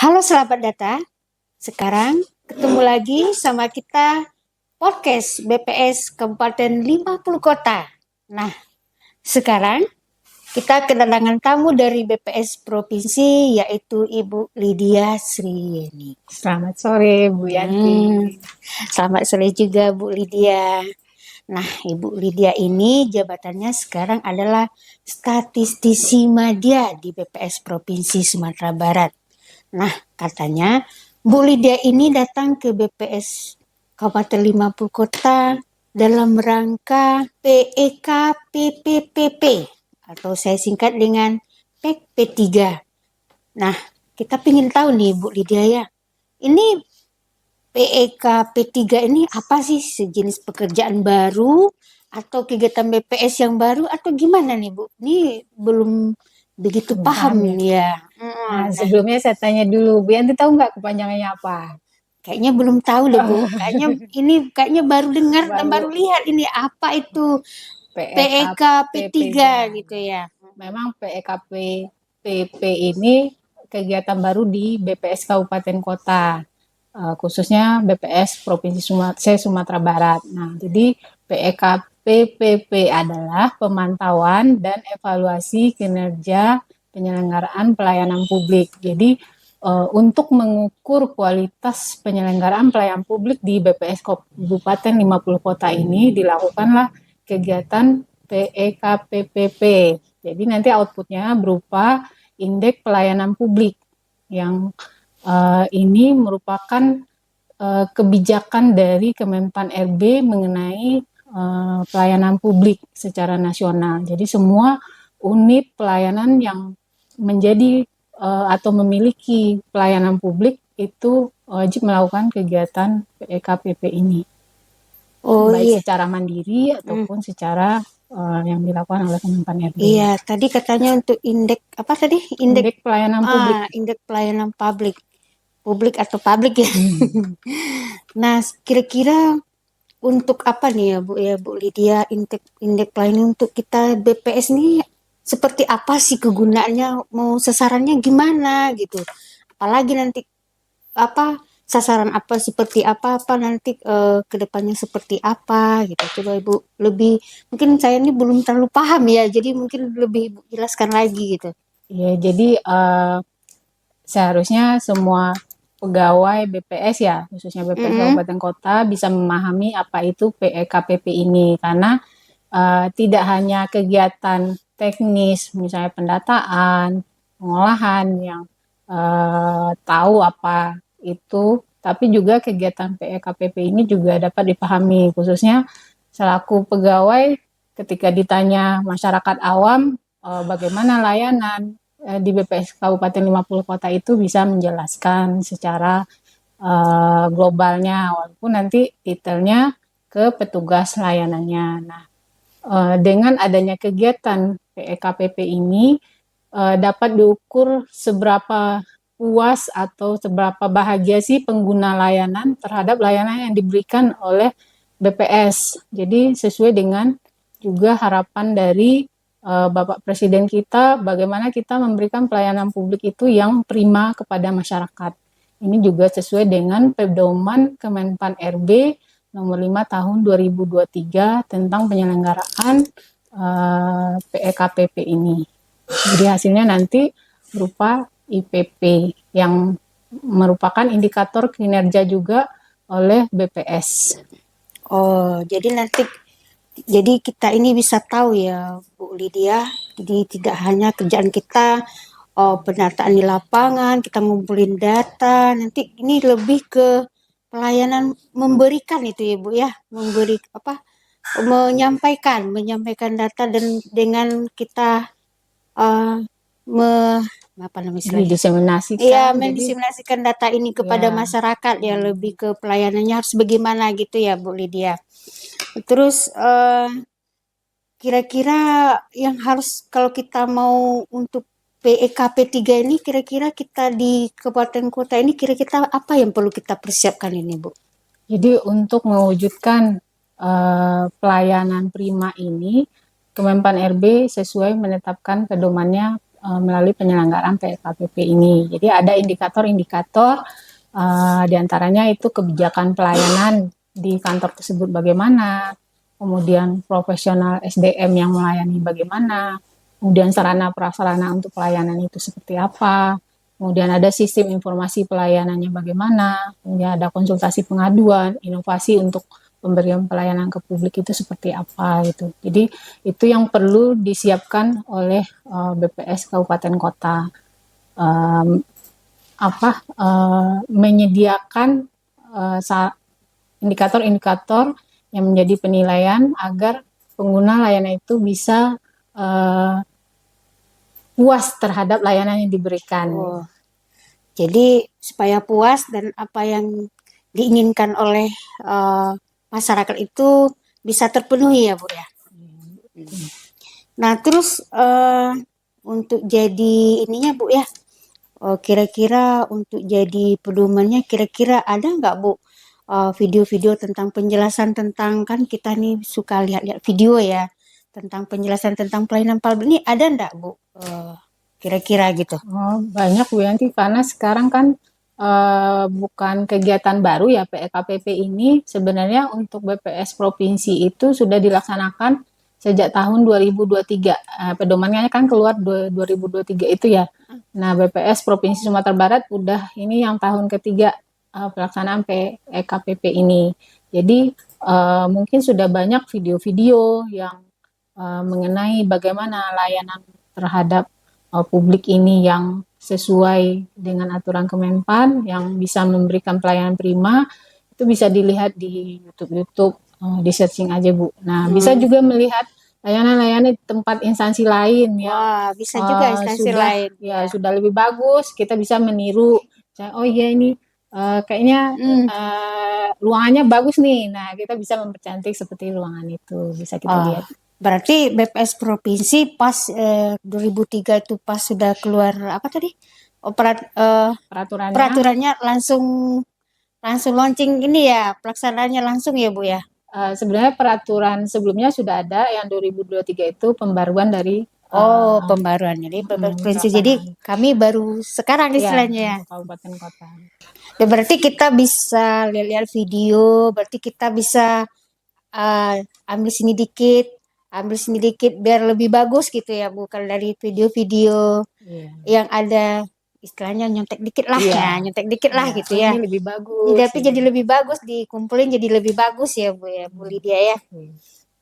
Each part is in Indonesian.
Halo, selamat datang. Sekarang ketemu lagi sama kita podcast BPS Kabupaten 50 Kota. Nah, sekarang kita kedatangan tamu dari BPS Provinsi yaitu Ibu Lydia Srieni. Selamat sore Bu Yanti. Selamat sore juga Bu Lydia. Nah, Ibu Lydia ini jabatannya sekarang adalah statistisi media di BPS Provinsi Sumatera Barat. Nah, katanya Bu Lydia ini datang ke BPS Kabupaten 50 Kota dalam rangka PEK PPPP atau saya singkat dengan PEK P3. Nah, kita ingin tahu nih Bu Lydia ya, ini PEK P3 ini apa sih, sejenis pekerjaan baru atau kegiatan BPS yang baru atau gimana nih Bu? Ini belum begitu paham ya. Nah, sebelumnya saya tanya dulu, Bu Yanti tahu nggak kepanjangannya apa? Kayaknya belum tahu deh Bu. Kayaknya baru dengar dan baru lihat ini apa itu PEK P3 gitu ya. Memang PEK PP ini kegiatan baru di BPS Kabupaten Kota, khususnya BPS Provinsi Sumatera Barat. Nah, jadi PEK PPP adalah pemantauan dan evaluasi kinerja penyelenggaraan pelayanan publik. Jadi untuk mengukur kualitas penyelenggaraan pelayanan publik di BPS Kabupaten 50 Kota ini dilakukanlah kegiatan PEK PPP. Jadi nanti outputnya berupa indeks pelayanan publik yang ini merupakan kebijakan dari Kemenpan RB mengenai pelayanan publik secara nasional. Jadi semua unit pelayanan yang menjadi atau memiliki pelayanan publik itu wajib melakukan kegiatan PEKPP ini. Baik secara mandiri ataupun secara yang dilakukan oleh Kemenpan RB. Iya, tadi katanya untuk indeks apa tadi? Indeks pelayanan publik. Indeks pelayanan publik atau publik ya. Nah, kira-kira untuk apa nih ya Bu Lydia, indeks pelayanan untuk kita BPS ini seperti apa sih kegunaannya, mau sasarannya gimana gitu. Apalagi nanti apa sasaran apa seperti apa nanti ke depannya seperti apa gitu. Coba Ibu lebih, mungkin saya ini belum terlalu paham ya, jadi mungkin lebih Ibu jelaskan lagi gitu. Ya, jadi seharusnya semua pegawai BPS ya, khususnya BPS Kabupaten Kota bisa memahami apa itu PEKPP ini, karena tidak hanya kegiatan teknis, misalnya pendataan, pengolahan yang tahu apa itu, tapi juga kegiatan PEKPP ini juga dapat dipahami, khususnya selaku pegawai ketika ditanya masyarakat awam bagaimana layanan di BPS Kabupaten 50 Kota itu bisa menjelaskan secara globalnya, walaupun nanti detailnya ke petugas layanannya. Nah, dengan adanya kegiatan PEKPP ini dapat diukur seberapa puas atau seberapa bahagia sih pengguna layanan terhadap layanan yang diberikan oleh BPS. Jadi sesuai dengan juga harapan dari Bapak Presiden kita, bagaimana kita memberikan pelayanan publik itu yang prima kepada masyarakat. Ini juga sesuai dengan pedoman Kemenpan RB nomor 5 tahun 2023 tentang penyelenggaraan PEKPP ini. Jadi hasilnya nanti berupa IPP yang merupakan indikator kinerja juga oleh BPS. Oh, jadi kita ini bisa tahu ya Bu Lydia, jadi tidak hanya kerjaan kita pendataan di lapangan, kita ngumpulin data, nanti ini lebih ke pelayanan memberikan itu ya Bu ya, menyampaikan data dan dengan kita mendiseminasikan data ini kepada masyarakat ya, lebih ke pelayanannya harus bagaimana gitu ya Bu Lydia. Terus kira-kira yang harus kalau kita mau untuk PEK P3 ini, kira-kira kita di kabupaten kota ini kira-kira apa yang perlu kita persiapkan ini Bu? Jadi untuk mewujudkan pelayanan prima ini, Kemenpan RB sesuai menetapkan pedomannya melalui penyelenggaraan PKPP ini. Jadi ada indikator-indikator, diantaranya itu kebijakan pelayanan di kantor tersebut bagaimana, kemudian profesional SDM yang melayani bagaimana, kemudian sarana prasarana untuk pelayanan itu seperti apa, kemudian ada sistem informasi pelayanannya bagaimana, kemudian ada konsultasi pengaduan, inovasi untuk pemberian pelayanan ke publik itu seperti apa gitu. Jadi itu yang perlu disiapkan oleh BPS Kabupaten Kota, menyediakan indikator-indikator yang menjadi penilaian agar pengguna layanan itu bisa puas terhadap layanan yang diberikan. Jadi supaya puas dan apa yang diinginkan oleh masyarakat itu bisa terpenuhi ya Bu ya. Nah terus untuk jadi ininya Bu ya, kira-kira untuk jadi pedomannya kira-kira ada nggak Bu video-video tentang penjelasan tentang, kan kita nih suka lihat-lihat video ya tentang penjelasan tentang pelayanan publik ini, ada nggak Bu kira-kira gitu? Banyak Bu Yanti, karena sekarang kan bukan kegiatan baru ya PKPP ini. Sebenarnya untuk BPS Provinsi itu sudah dilaksanakan sejak tahun 2023. Pedomannya kan keluar 2023 itu ya. Nah, BPS Provinsi Sumatera Barat udah ini yang tahun ketiga pelaksanaan PKPP ini. Jadi mungkin sudah banyak video-video yang mengenai bagaimana layanan terhadap publik ini yang sesuai dengan aturan Kemenpan, yang bisa memberikan pelayanan prima, itu bisa dilihat di YouTube, di searching aja Bu. Nah, bisa juga melihat layanan-layanan di tempat instansi lain yang bisa juga instansi lain. Sudah lebih bagus. Kita bisa meniru. Oh iya ini kayaknya ruangannya bagus nih. Nah, kita bisa mempercantik seperti ruangan itu. Bisa kita lihat. Berarti BPS Provinsi pas 2003 itu pas sudah keluar apa tadi? Peraturannya langsung launching ini ya, pelaksanaannya langsung ya Bu ya. Sebenarnya peraturan sebelumnya sudah ada, yang 2023 itu pembaruan dari pembaruan. Jadi Provinsi. Jadi kami baru sekarang istilahnya ya. Kabupaten Kota. Ya, berarti kita bisa lihat-lihat video, berarti kita bisa ambil sini dikit biar lebih bagus gitu ya Bu. Kalau dari video-video yang ada istilahnya nyontek dikit lah gitu ya. Ini lebih bagus. Tapi jadi lebih bagus, dikumpulin jadi lebih bagus ya Bu ya, Bu Lydia ya.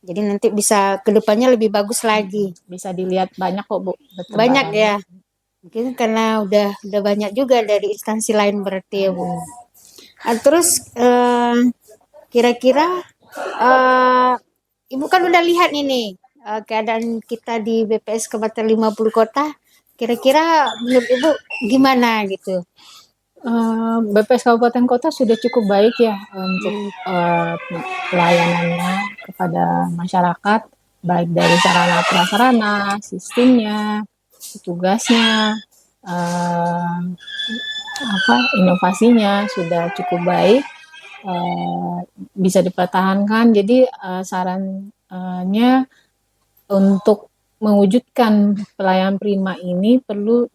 Jadi nanti bisa kedepannya lebih bagus lagi. Bisa dilihat banyak kok Bu. Banyak ya. Mungkin karena udah banyak juga dari instansi lain berarti ya Bu. Terus kira-kira Ibu kan udah lihat ini keadaan kita di BPS Kabupaten 50 kota. Kira-kira menurut Ibu gimana gitu? BPS Kabupaten Kota sudah cukup baik ya untuk pelayanannya kepada masyarakat, baik dari sarana prasarana, sistemnya, petugasnya, inovasinya sudah cukup baik, bisa dipertahankan. Jadi sarannya untuk mewujudkan pelayanan prima ini perlu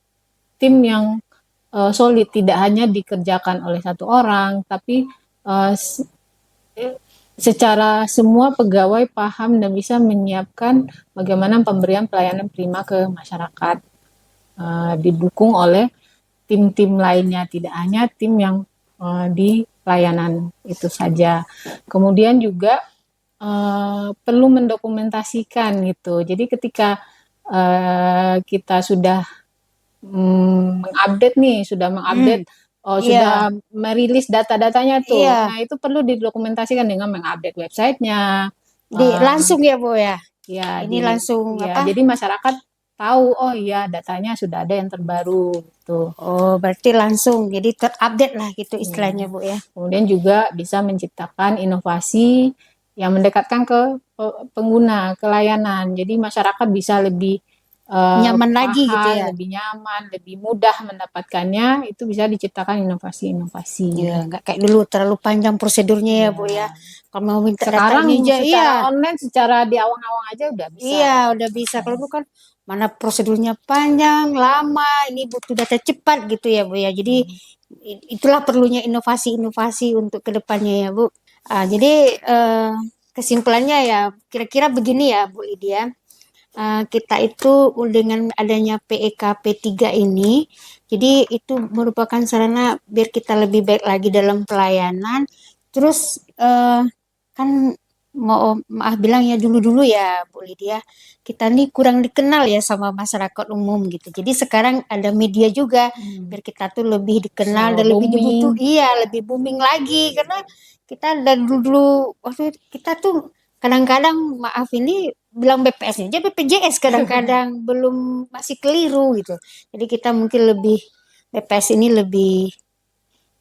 tim yang solid, tidak hanya dikerjakan oleh satu orang, tapi secara semua pegawai paham dan bisa menyiapkan bagaimana pemberian pelayanan prima ke masyarakat, didukung oleh tim-tim lainnya, tidak hanya tim yang di pelayanan itu saja. Kemudian juga perlu mendokumentasikan gitu. Jadi ketika kita sudah mengupdate, sudah merilis data-datanya tuh. Nah, itu perlu didokumentasikan dengan mengupdate websitenya. Langsung ya Bu ya? Ya, ini langsung jadi masyarakat tahu, oh iya datanya sudah ada yang terbaru gitu. Berarti langsung jadi terupdate lah gitu istilahnya Bu ya. Kemudian juga bisa menciptakan inovasi yang mendekatkan ke pengguna, ke layanan. Jadi masyarakat bisa lebih nyaman lagi gitu ya, lebih nyaman, lebih mudah mendapatkannya. Itu bisa diciptakan inovasi-inovasi. Ya, nggak kayak dulu terlalu panjang prosedurnya ya Bu ya. Kalau mau minta sekarang datanya secara online, secara di awang-awang aja udah bisa. Iya, udah bisa. Kalau bukan mana prosedurnya panjang, lama, ini butuh data cepat gitu ya Bu ya. Jadi itulah perlunya inovasi-inovasi untuk kedepannya ya Bu. Jadi kesimpulannya ya kira-kira begini ya Bu Lydia. Kita itu dengan adanya PEKP3 ini, jadi itu merupakan sarana biar kita lebih baik lagi dalam pelayanan. Terus kan mau maaf bilang ya dulu-dulu ya Bu Lydia, kita nih kurang dikenal ya sama masyarakat umum gitu. Jadi sekarang ada media juga biar kita tuh lebih dikenal So, dan lebih dibutuh, booming. iya lebih booming lagi karena kita dari dulu waktu kita tuh kadang-kadang maaf ini bilang BPS aja BPJS kadang-kadang belum masih keliru gitu. Jadi kita mungkin lebih BPS ini lebih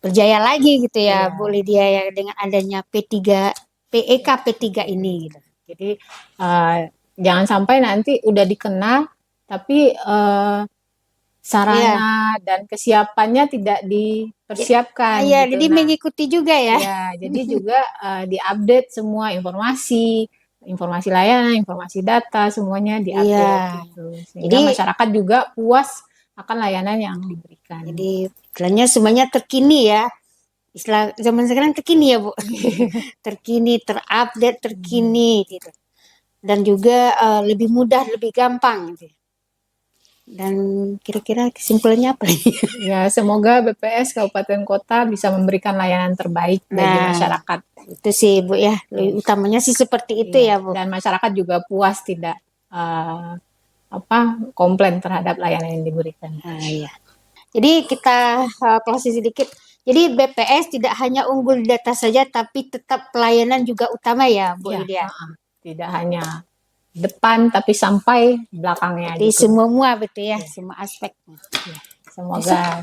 berjaya lagi gitu ya Iya. Bu Lydia ya dengan adanya P3 PEK P3 ini gitu. Jadi jangan sampai nanti udah dikenal tapi Iya. sarana dan kesiapannya tidak dipersiapkan Iya, gitu. jadi Nah, mengikuti juga ya. ya jadi juga diupdate semua informasi layanan, informasi data semuanya Iya. diupdate gitu. Jadi Sehingga masyarakat juga puas akan layanan yang diberikan. jadi istilahnya semuanya terkini ya. Istilah zaman sekarang terkini ya, Bu. Terkini, terupdate, terkini gitu. Dan juga lebih mudah, lebih gampang gitu. Dan kira-kira kesimpulannya apa nih? Ya, semoga BPS Kabupaten Kota bisa memberikan layanan terbaik bagi Nah, masyarakat. itu sih Bu ya. Lebih utamanya sih seperti itu Iya, ya, Bu. dan masyarakat juga puas tidak komplain terhadap layanan yang diberikan. Iya. Jadi kita closing sedikit. Jadi BPS tidak hanya unggul di data saja, tapi tetap pelayanan juga utama ya, Bu Ya, Lydia. tidak hanya depan tapi sampai belakangnya Jadi gitu. semua betul ya, semua aspek. Semoga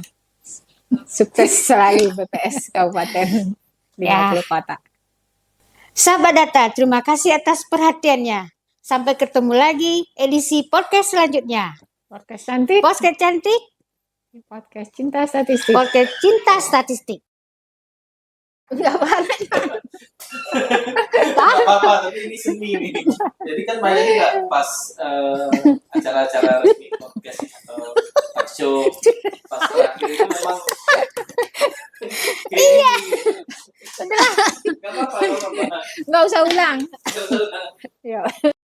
sukses selalu BPS Kabupaten 50 Kota. Sahabat Data, terima kasih atas perhatiannya. Sampai ketemu lagi edisi podcast selanjutnya. Podcast cantik, Podcast cantik, podcast cinta statistik. podcast cinta statistik. Enggak apa apa-apa, tapi ini seni nih. Jadi kan banyak juga pas acara-acara resmi podcast atau talk show pas terakhir itu memang iya. Gak apa-apa. Nggak usah ulang. Gak apa-apa. Ya.